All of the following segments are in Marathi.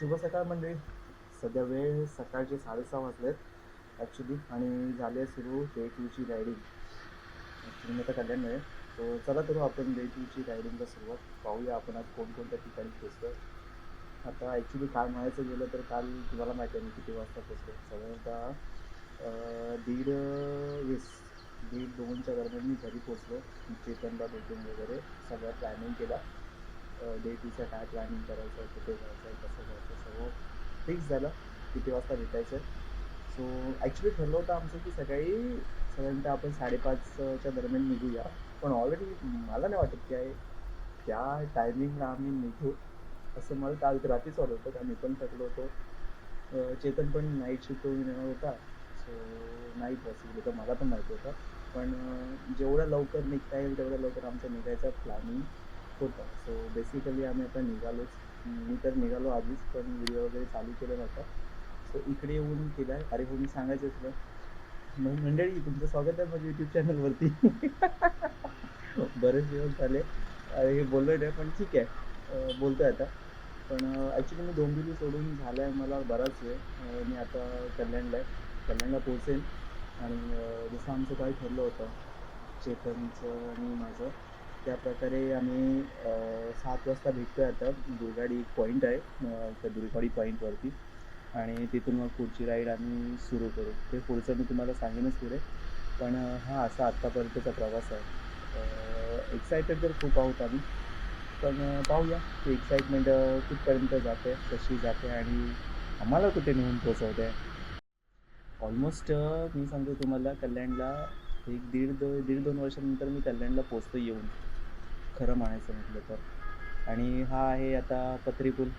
शुभ सकाळ मंडळी. सध्या वेळ सकाळचे 6:30 वाजलेत ॲक्च्युली आणि झाले सुरू डे टूची रायडिंग. ॲक्च्युली मी आता कल्याण आहे. तो चला करू आपण डे टूची रायडिंगला सुरुवात. पाहूया आपण आज कोणकोणत्या ठिकाणी पोचलो. आता ॲक्च्युली काल म्हणायचं गेलं तर काल तुम्हाला माहिती आहे मी किती वाजता पोचलो. साधारणतः 1:20 दरम्यान मी घरी पोचलो. चेतनला भेटून वगैरे सगळं प्लॅनिंग केला. डे टूचं काय प्लॅनिंग करायचं, कुठे जायचं आहे, कसं जायचं, सर्व फिक्स झालं किती वाजता भेटायचं आहे. सो ॲक्च्युली ठरलं होतं आमचं की सकाळी साधारणतः आपण 5:30च्या दरम्यान निघूया. पण ऑलरेडी मला नाही वाटत की आहे त्या टायमिंगला आम्ही निघू असं मला काल रात्रीच वाटत होतं. कारण मी पण थकलो होतो. चेतन पण नाईट शिफ्ट होऊन येणार होता. सो नाही पॉसिबल होतं, मला पण माहिती होतं. पण जेवढं लवकर निघता येईल तेवढं लवकर आमचं निघायचं प्लॅनिंग होतं. सो बेसिकली आम्ही आता निघालोच. मी तर निघालो आधीच, पण व्हिडिओ वगैरे चालू केलं नव्हता. सो इकडे येऊन केलं आहे. अरे हो, मी सांगायचं असलं मग मंडळी, तुमचं स्वागत आहे माझ्या यूट्यूब चॅनलवरती. बरेच दिवस झाले हे बोललो नाही, पण ठीक आहे, बोलतो आहे आता. पण ॲक्च्युली मी डोंबिवली सोडून झालं आहे मला बराच वेळ. मी आता कल्याणला पोहोचेन. आणि जसं आमचं काही ठरलं होतं चेतनचं आणि माझं, त्याप्रकारे आम्ही 7 वाजता भेटतो आहे. आता दुर्गाडी एक पॉईंट आहे त्या दुर्गाडी पॉईंटवरती, आणि तिथून मग पुढची राईड आम्ही सुरू करू. ते पुढचं मी तुम्हाला सांगेनच पुढे. पण हा असा आत्तापर्यंतचा प्रवास आहे. एक्सायटेड तर खूप आहोत आम्ही, पण पाहूया ती एक्साइटमेंट कुठपर्यंत जाते, कशी जाते आणि आम्हाला कुठे नेऊन पोचवते. ऑलमोस्ट मी सांगतो तुम्हाला, कल्याणला एक दीड दोन वर्षानंतर मी कल्याणला पोचतो येऊन, खरं म्हणायचं म्हटलं तर. आणि हा आहे आता पत्री पूल.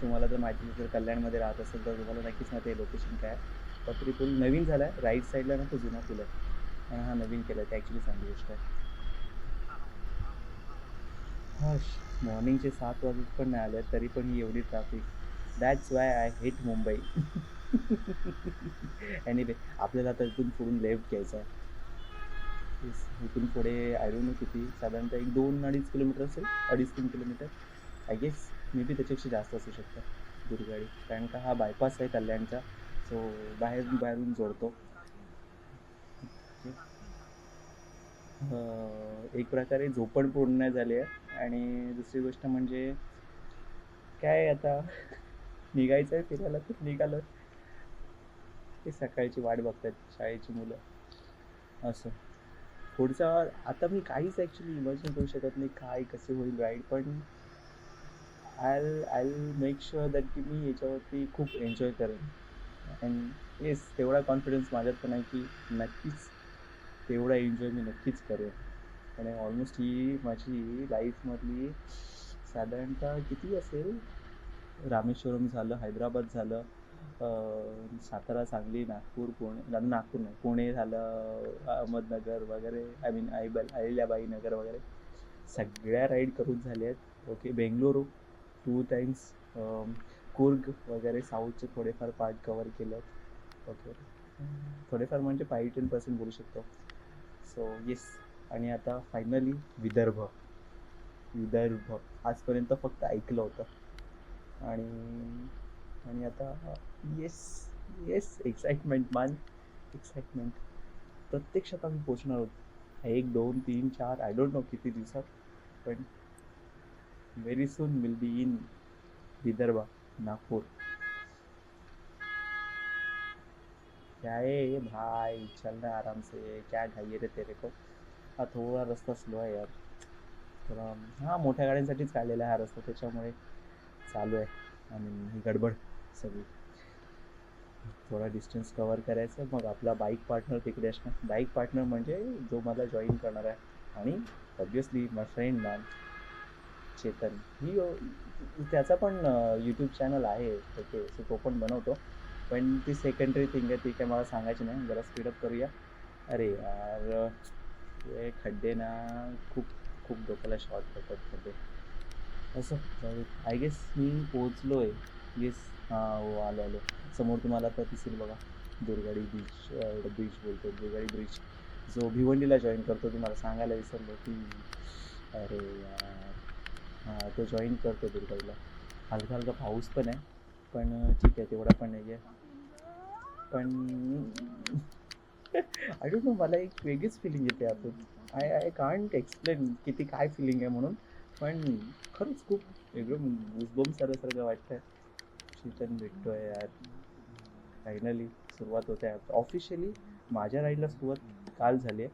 तुम्हाला जर माहिती जर कल्याणमध्ये राहत असेल तर तुम्हाला नक्कीच माहिती आहे लोकेशन काय आहे. पत्री पूल नवीन झाला आहे. राईट साईडला ना तो जुना पूल आहे, आणि हा नवीन केला आहे. ते ॲक्च्युली चांगली गोष्ट आहे. हश, मॉर्निंगचे 7 वाजत पण नाही आले तरी पण ही एवढी traffic. That's why I hate Mumbai. Anyway, आपल्याला आता इथून पुढून लेफ्ट घ्यायचा आहे. इथून पुढे आय डोंट नो किती, साधारणतः 2-2.5 किलोमीटर असेल, 2.5-3 kilometre I guess. Maybe त्याच्यापेक्षा जास्त असू शकतं दुर्गाडी, कारण का हा बायपास आहे कल्याणचा. सो बाहेरून जोडतो. एक प्रकारे झोपण पूर्ण नाही झाली आहे. आणि दुसरी गोष्ट म्हणजे काय आता, निघायचं आहे फिरायला तर निघालं. ते सकाळची वाट बघतात शाळेची मुलं असं. पुढचा आता मी काहीच ॲक्च्युली इमॅजिन करू शकत नाही काय कसे होईल राईड, पण आय मेक शुअर दॅट की मी याच्यावरती खूप एन्जॉय करेन. अँड येस, तेवढा कॉन्फिडन्स माझ्यात पण आहे की नक्कीच तेवढा एन्जॉय मी नक्कीच करेन. आणि ऑलमोस्ट ही माझी लाईफमधली साधारणतः किती असेल, रामेश्वरम झालं, हैदराबाद झालं, सातारा, सांगली, नागपूर, पुणे, नागपूर नाही पुणे झालं, अहमदनगर वगैरे, आय मीन अहिल्याबाई नगर वगैरे, सगळ्या राईड करून झाल्या आहेत. ओके, बेंगलोर 2 टाइम्स, कुर्ग वगैरे साऊथचे थोडेफार पार्ट कवर केले आहेत. ओके, थोडेफार म्हणजे 5-10% बोलू शकतो. So yes. आणि आता फायनली विदर्भ. आजपर्यंत फक्त ऐकलं होतं. आणि आणि आता येस, एक्साइटमेंट मान, एक्साइटमेंट. प्रत्यक्षात आम्ही पोचणार आहोत 1-2-3-4 आय डोंट नो किती दिवसात, पण very soon will be in Vidarbha, Nagpur. क्या है भाई, चलना आराम से, क्या घाई रे तेरे को. हा थोडा रस्ता स्लो आहे यार, थोडा. हा मोठ्या गाड्यांसाठीच काढलेला आहे हा रस्ता, त्याच्यामुळे चालू आहे आणि ही गडबड सगळी. थोडा डिस्टन्स कवर करायचं, मग आपला बाईक पार्टनर तिकडे असणार. बाईक पार्टनर म्हणजे जो मला जॉईन करणार आहे, आणि ऑब्वियसली माय फ्रेंड मॅन चेतन. ही त्याचा पण यूट्यूब चॅनल आहे. ओके, सो तो पण बनवतो, पण ती सेकंडरी थिंग आहे, ती काय मला सांगायची नाही. जरा स्पीडअप करूया. अरे यार, हे खड्डे ना खूप खूप डोक्याला शॉर्ट करतात खड्डे. असं जाऊ. आय गेस मी पोहोचलो आहे. येस, हां हो, आलो. समोर तुम्हाला आता दिसेल बघा, दुर्गाडी बोलतो, दुर्गाडी ब्रिज, जो भिवंडीला जॉईन करतो. तुम्हाला सांगायला विसरलो की, अरे यार, हां तो जॉईन करतो दुर्गाडीला. हलका हलका पाऊस पण आहे, पण ठीक आहे, तेवढा पण नाही आहे. पण आय डोंट नो, मला एक वेगळीच फिलिंग येते आतून. आय आय कांट एक्सप्लेन किती काय फिलिंग आहे म्हणून. पण खरंच खूप वेगळं गुजबम्स आल्यासारखं वाटतंय. चेतन भेटतोय यार, फायनली सुरुवात होते आहे ऑफिशियली. माझ्या राईडला सुरुवात काल झाली आहे,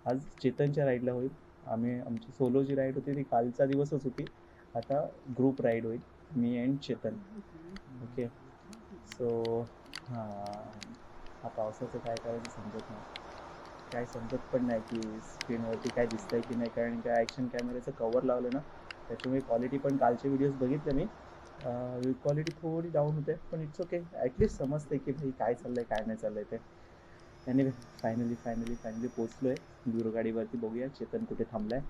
आज चेतनच्या राईडला होईल. आमची सोलो जी राईड होती ती कालचा दिवसच होती. आता ग्रुप राईड होईल, मी अँड चेतन. ओके, सो हां, हा पावसाचं काय करायचं समजत नाही. काय समजत पण नाही की स्क्रीनवरती काय दिसतंय की नाही, कारण का ॲक्शन कॅमेऱ्याचं कवर लावलं ना, त्याच्यामुळे क्वालिटी पण कालचे व्हिडिओज बघितले मी, क्वालिटी थोडी डाऊन होते. पण इट्स ओके, ॲटलिस्ट समजते की भाई काय चाललंय काय नाही चाललंय ते. एनिवे, फायनली पोचलो आहे गुरुगाडीवरती. बघूया चेतन कुठे थांबलाय.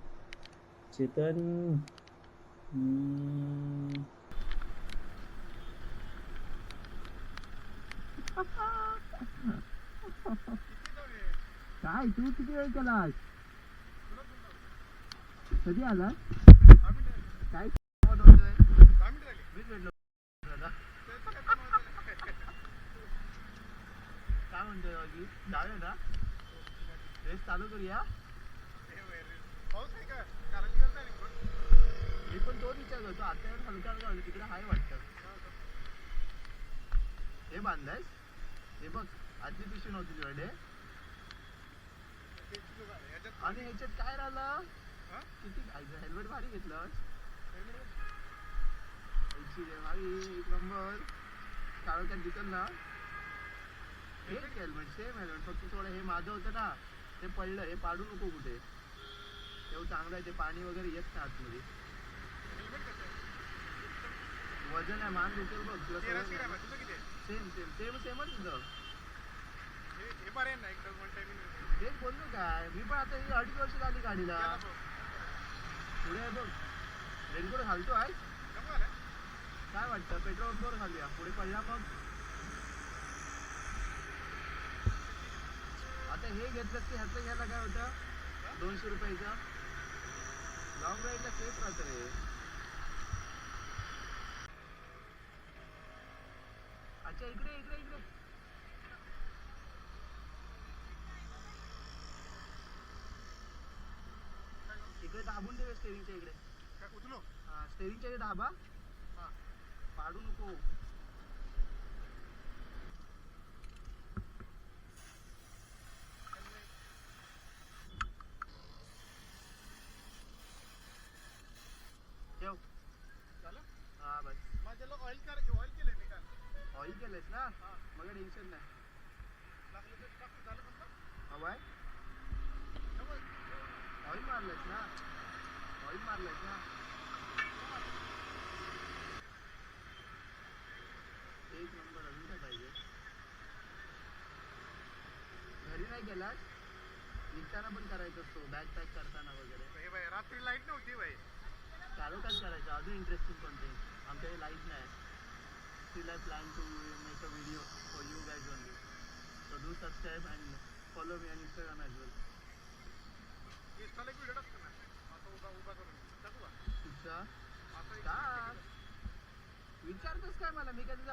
चेतन काय तू किती वेळ केलास? कधी आला? काय काय म्हणतोय बाकी? जाऊया ना, रेस चालू करूया. मी पण तो विचार करतो, आता एवढं हलका हलका तिकडे हाय वाटतं. हे बांधलायस? हे बघ, आजची पिशवी नव्हती तुझ्याकडे. आणि ह्याच्यात काय राहिलं? किती हेल्मेट भारी घेतलं भारी, एक नंबर. काळ काय दिसल ना हे हेल्मेट, सेम हेल्मेट, फक्त थोडं हे माझं होतं ना, ते पडलं. हे पाडू नको कुठे, तेवढं चांगलं आहे. ते पाणी वगैरे येत नाही आतमध्ये. वजन आहे, मान दुखेल बघ तुला. सेमच तुझं. तेच बोललो काय मी पण. आता ही 2.5 वर्ष झाली गाडीला. पुढे आहे बघ, रेनकोट घालतो आहे. काय वाटतं, पेट्रोल पंपवर घालूया, पुढे पडला मग. आता हे घेतलं की ह्याचं घ्यायला काय होतं, 200 रुपयाचं. लॉंग राईडला सेफ राहतं रे. अच्छा, इकडे इकडे इकडे इकडे दाबून ठेव स्टेरिंगच्या इकडे. हा, स्टेरिंगच्या इकडे दाबा, पाडू नको. ठेव. हा बस. ऑइल केलंयस ना, मग टेन्शन नाही. हवाय ऑइल मारलंयस ना, ऑइल मारलंयस ना. एक नंबर. अजून काय पाहिजे? घरी नाही गेलास, निघताना पण करायचं असतो, बॅग पॅक करताना वगैरे. रात्री लाईट नव्हती भाई, चालू काय करायचं अजून इंटरेस्टिंग कंटेंट. आमच्याकडे लाईट नाही. Still I plan to make a video for you guys only. So do subscribe and follow me on Instagram as well. विचारतोस काय मला, मी कधी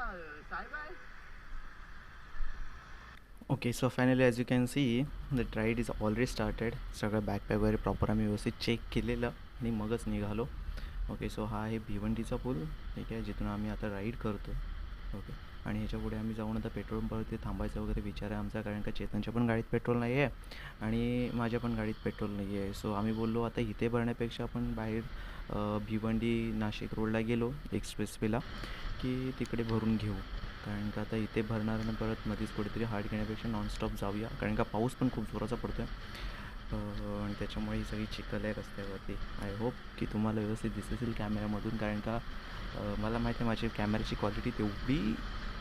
साहेब आहे. Okay, so finally as you can see the ride is already started. सगळं बॅकपॅक वगैरे प्रॉपर आम्ही व्यवस्थित चेक केलेलं आणि मगच निघालो. ओके, सो हा आहे भिवंडीचा पूल, ठीक आहे, जिथून आम्ही आता राईड करतो. ओके, आणि ह्याच्या पुढे आम्ही जाऊन आता पेट्रोल पंपावरती थांबायचा वगैरे विचार आहे आमचा, कारण का चेतनच्या पण गाडीत पेट्रोल नाही आहे आणि माझ्या पण गाडीत पेट्रोल नाही आहे. सो आम्ही बोललो आता इथे भरण्यापेक्षा आपण बाहेर भिवंडी नाशिक रोडला गेलो एक्सप्रेसवेला की तिकडे भरून घेऊ, कारण का आता इथे भरणार आणि परत मध्येच कुठेतरी हार्ड घेण्यापेक्षा नॉनस्टॉप जाऊया, कारण का पाऊस पण खूप जोराचा पडतो आहे आणि त्याच्यामुळे ही सगळी चिखल आहे रस्त्यावरती. आय होप की तुम्हाला व्यवस्थित दिसत असेल कॅमेऱ्यामधून, कारण का मला माहिती आहे माझी कॅमेऱ्याची क्वालिटी तेवढी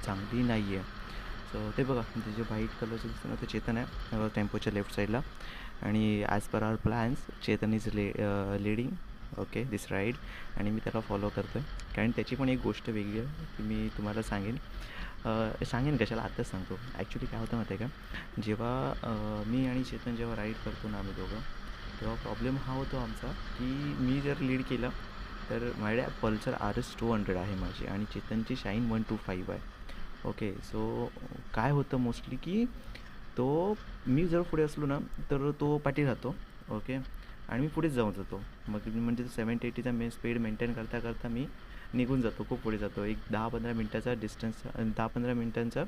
चांगली नाही आहे. सो ते बघा, ते जे व्हाईट कलरचं दिसतं ना ते चेतन आहे टेम्पोच्या लेफ्ट साईडला. आणि as per hour plans Chetan is leading okay this ride, आणि मी त्याला फॉलो करतो आहे, कारण त्याची पण एक गोष्ट वेगळी आहे की मी तुम्हाला सांगेन कशाला आत्ताच सांगतो. ॲक्च्युली काय होतं माहिती आहे का, जेव्हा मी आणि चेतन राईड करतो ना आम्ही दोघं, तेव्हा प्रॉब्लेम हा होतो आमचा की मी जर लीड केलं तर माझ्या पल्सर RS 200 आहे माझी आणि चेतनची शाईन 125 आहे. ओके, सो काय होतं मोस्टली की तो मी जर पुढे असलो ना तर तो पाठी राहतो. ओके, आणि मी पुढेच जाऊन जातो. मग म्हणजे 70-80चा स्पीड मेंटेन करता करता मी निघून जातो, खूप पुढे जातो. एक 10-15 मिनटाचा डिस्टन्स, 10-15 मिनटांचा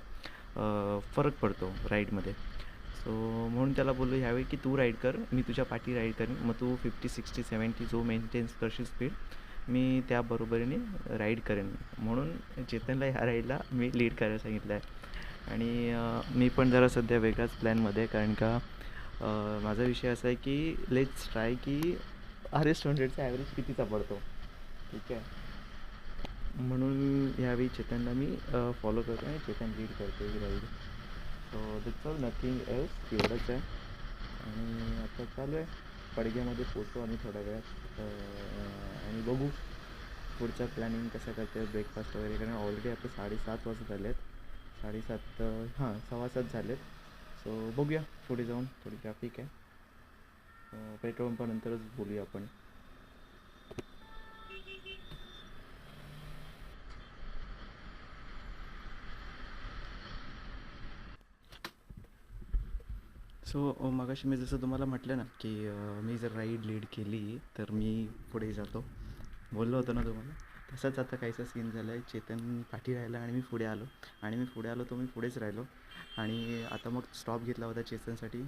फरक पडतो राईडमध्ये. सो म्हणून त्याला बोललो ह्यावेळी की तू राईड कर, मी तुझ्या पाठी राईड करेन. मग तू 50-60-70 जो मेंटेन्स करशील स्पीड, मी त्या बरोबरीने राईड करेन. म्हणून चेतनला ह्या राईडला मी लीड करायला सांगितलं आहे. आणि मी पण जरा सध्या वेगळ्याच प्लॅनमध्ये आहे, कारण का माझा विषय असा आहे की लेट्स ट्राय की RS 200चा ॲव्हरेज कितीचा पडतो. ठीक आहे, म्हणून ह्यावेळी चेतनला मी फॉलो करतो आणि चेतन लीड करतो ही ride. So that's all, nothing else, एवढंच आहे. आणि आता चालू आहे, पडग्यामध्ये पोचतो आम्ही थोड्या वेळात. आणि बघू पुढचं प्लॅनिंग कसं करते, ब्रेकफास्ट वगैरे. कारण ऑलरेडी आता 7:30 वाजत आले आहेत. 7:30, हां 7:15 झालेत. सो बघूया पुढे जाऊन, थोडी ट्रॅफिक आहे. पेट्रोल पंपानंतरच बोलूया आपण. सो मगाशी मी जसं तुम्हाला म्हटलं ना की मी जर राईड लीड केली तर मी पुढे जातो, बोललो होतो ना तुम्हाला. तसंच आता काहीसा सीन झाला आहे. चेतन पाठी राहिला आणि मी पुढे आलो, आणि मी पुढे आलो तो मी पुढेच राहिलो. आणि आता मग स्टॉप घेतला होता चेतनसाठी.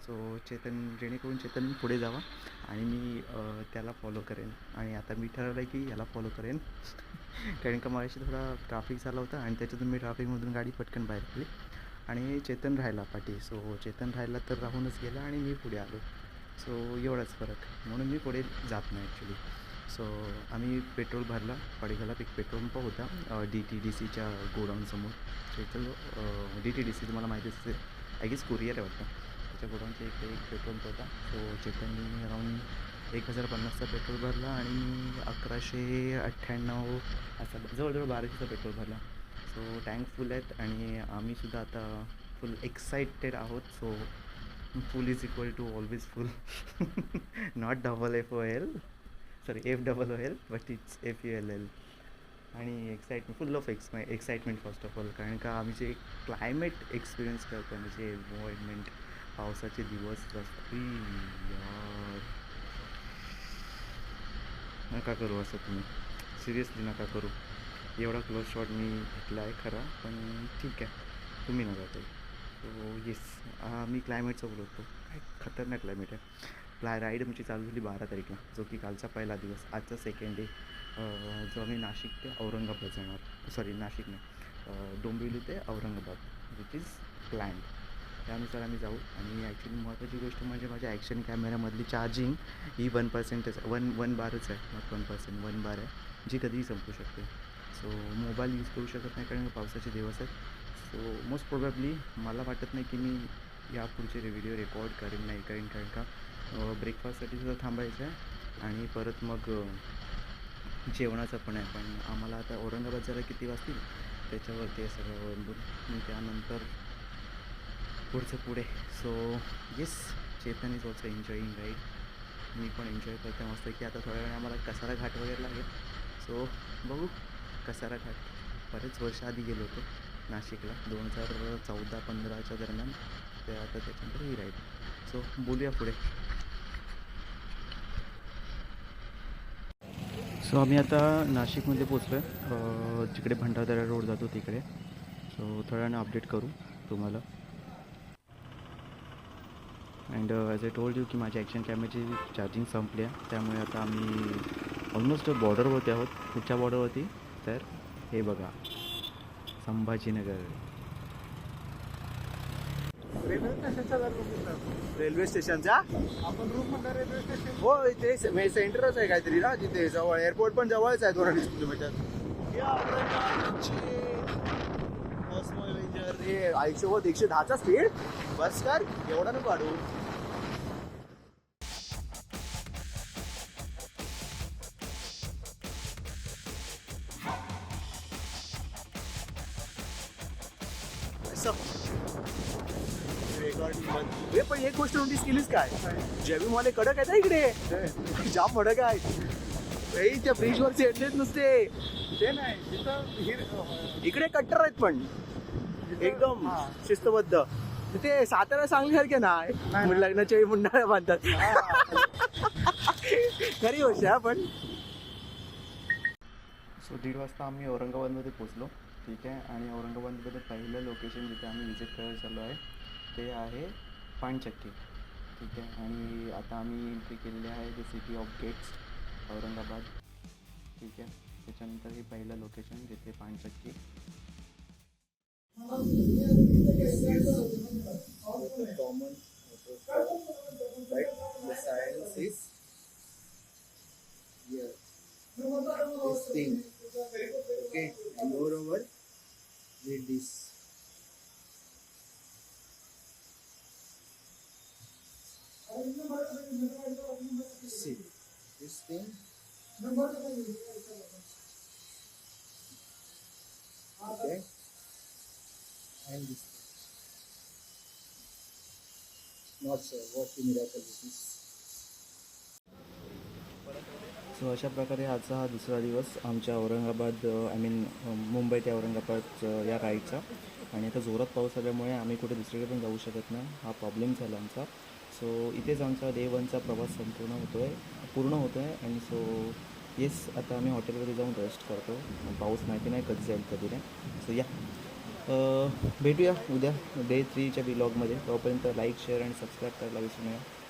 सो जेणेकरून चेतन पुढे जावा आणि मी त्याला फॉलो करेन. आणि आता मी ठरवलं आहे की याला फॉलो करेन कारण का मगाशी थोडा ट्रॅफिक झाला होता आणि त्याच्यातून मी ट्रॅफिकमधून गाडी पटकन बाहेर पडली आणि चेतन राहिला पाठी. सो चेतन राहिला तर राहूनच गेला आणि मी पुढे आलो. सो एवढाच फरक, म्हणून मी पुढे जात नाही ॲक्च्युली. सो आम्ही पेट्रोल भरला, पडेगाला एक पेट्रोल पंप होता DTDCच्या गोडाऊनसमोर. चेतन DTDC तुम्हाला माहिती असेल, आय गेस कुरिअर आहे वाटतं, त्याच्या गोडाऊनच्या इकडे एक पेट्रोल पंप होता. सो चेतननी अराऊंड 1050चा पेट्रोल भरला आणि 1198 असा जवळजवळ 1200चा पेट्रोल भरला. सो टँक फुल आहेत आणि आम्हीसुद्धा आता फुल एक्साइटेड आहोत. So full is equal to always full not FOL, sorry FOOL, but it's FULL. आणि excitement, full of excitement first of all, कारण का आम्ही जे क्लायमेट एक्सपिरियन्स करतो, म्हणजे एन्व्हायरमेंट, पावसाचे दिवस यार, नका करू असं तुम्ही, सिरियसली नका करू. एवढा क्लोज शॉट मी घेतला आहे खरा, पण ठीक आहे, तुम्ही नका करू. सो येस, मी क्लायमेटचं बोलतो. काय खतरनाक क्लायमेट आहे. राईड आमची चालू झाली 12 तारीखला, जो की कालचा पहिला दिवस. आजचा सेकंड डे, जो आम्ही नाशिक ते औरंगाबाद जाणार. सॉरी नाशिक नाही, डोंबिवली ते औरंगाबाद, विच इज प्लॅन्ड. त्यानुसार आम्ही जाऊ. आणि ॲक्च्युली महत्त्वाची गोष्ट म्हणजे माझ्या ॲक्शन कॅमेऱ्यामधली चार्जिंग ही 1%च, 1 बारच आहे, नॉट 1%, 1 बार आहे, जी कधीही संपू शकते. सो मोबाईल यूज करू शकत नाही कारण पावसाचे दिवस आहेत. सो मोस्ट प्रोबॅबली मला वाटत नाही की मी या पुढचे व्हिडिओ रेकॉर्ड करेन, नाही करेन, कारण का ब्रेकफास्टसाठी सुद्धा थांबायचं आहे आणि परत मग जेवणाचं पण आहे. पण आम्हाला आता औरंगाबाद जरा किती वाजतील त्याच्यावरती आहे सगळं अवलंबून, त्यानंतर पुढचं पुढे. So yes, Chetan is also enjoying ride. मी पण एन्जॉय करते मस्त की. आता थोड्या वेळाने आम्हाला कसारा घाट वगैरे लागेल. सो बघू, कसारा घाट बरेच वर्ष आधी गेलो होतो नाशिकला, 2014-15च्या दरम्यान. ते आता त्याच्यानंतर ही राईड. सो बोलूया पुढे. सो आम्ही आता नाशिकमध्ये पोचलो आहे, जिकडे भंडारदरा रोड जातो तिकडे. सो थोड्या वेळाने अपडेट करू तुम्हाला. And as I told you की माझ्या ॲक्शन कॅमेऱ्याची चार्जिंग संपली आहे, त्यामुळे आता आम्ही ऑलमोस्ट बॉर्डरवरती आहोत. कुठच्या बॉर्डरवरती तर हे बघा, संभाजीनगर. रेल्वे स्टेशनचा आपण रूम म्हणता रेल्वे स्टेशन, हो ते सेंटरच आहे काहीतरी ना तिथे जवळ. एअरपोर्ट पण जवळच आहे, 200 किलोमीटर. हे 110चा स्पीड बस कर, एवढा नको वाढू. पण एक गोष्ट नोटीस केलीस काय, जेबी मला कडक आहे ना इकडे, जाम कडक आहे. त्या ब्रिज वरचे येतेच नुसते ते नाही तिथं इकडे कट्टर आहेत पण एकदम शिस्तबद्ध तिथे सातारा सांगलीसारखे ना लग्नाच्या वेळी मुंडाळ्या बांधतात खरी गोष्ट आहे पण सो 1:30 वाजता आम्ही औरंगाबादमध्ये पोचलो. ठीक आहे. आणि औरंगाबादमध्ये पहिलं लोकेशन जिथे आम्ही विजिट करायला चाललो आहे ते आहे पानचक्की. ठीक आहे. आणि आता आम्ही इथे केलेले आहे the city of gates Aurangabad. ठीक आहे. त्याच्यानंतर हे पहिलं लोकेशन जिथे Panchakki. common right the science is here this thing okay and moreover with this see this thing okay and this not sure what the miracle this is. So अशा प्रकारे आजचा हा दुसरा दिवस आमच्या औरंगाबाद आय मीन मुंबई ते औरंगाबाद या राईडचा. आणि आता जोरात पाऊस आल्यामुळे आम्ही कुठे दुसरीकडे पण जाऊ शकत नाही. हा प्रॉब्लेम झाला आमचा. सो इथेच आमचा डे 1चा प्रवास पूर्ण होतो आहे. आणि सो येस आता आम्ही हॉटेलमध्ये जाऊन रेस्ट करतो. पाऊस माहिती नाही कधी जाईल कधी नाही. सो या भेटूया उद्या डे 3च्या व्लॉगमध्ये. तोपर्यंत लाईक शेअर आणि सबस्क्राईब करायला विसरू नका.